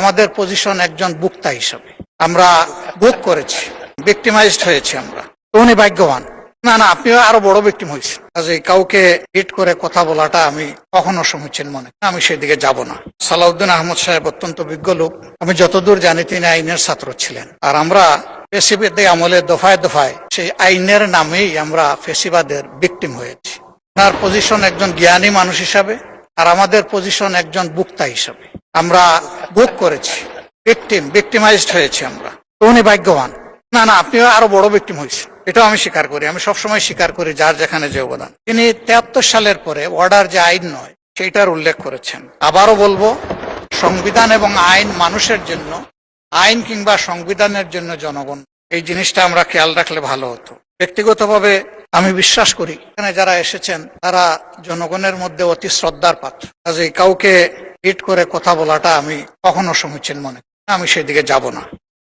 আমাদের পজিশন একজন বক্তা হিসাবে আমরা ভোগ করেছি, ভিক্টিমাইজড হয়েছি আমরা। তো উনি ভাগ্যবান। না না, আপনিও আরো বড় ভিক্টিম হয়েছেন। কাজে কাউকে হিট করে কথা বলাটা আমি কখনো সমীচীন মনে করি না, আমি সেদিকে যাব না। সালাউদ্দিন আহমদ সাহেব অত্যন্ত বিজ্ঞ লোক। আমি যতদূর জানি তিনি আইনের ছাত্র ছিলেন। আর আমরা ফেসিবাদী আমলে দফায় দফায় সেই আইনের নামেই আমরা ফেসিবাদের ভিক্টিম হয়েছি। তার পজিশন একজন জ্ঞানী মানুষ হিসাবে, আর আমাদের পজিশন একজন বক্তা হিসাবে আমরা ভোগ করেছি, ভিক্টিমাইজড হয়েছি আমরা। তো উনি ভাগ্যবান। না না, আপনিও আরো বড় ভিক্টিম হয়েছেন, এটাও আমি স্বীকার করি। আমি সবসময় স্বীকার করি যার যেখানে যে অবদান। তিনি 73 সালের পরে অর্ডার যে আইন নয় সেইটার উল্লেখ করেছেন। আবারও বলবো, সংবিধান এবং আইন মানুষের জন্য, আইন কিংবা সংবিধানের জন্য জনগণ। এই জিনিসটা আমরা খেয়াল রাখলে ভালো হতো। ব্যক্তিগতভাবে আমি বিশ্বাস করি এখানে যারা এসেছেন তারা জনগণের মধ্যে অতি শ্রদ্ধার পাত্র। কাজে কাউকে হিট করে কথা বলাটা আমি কখনো সমীচীন মনে করি না, আমি সেদিকে যাব না।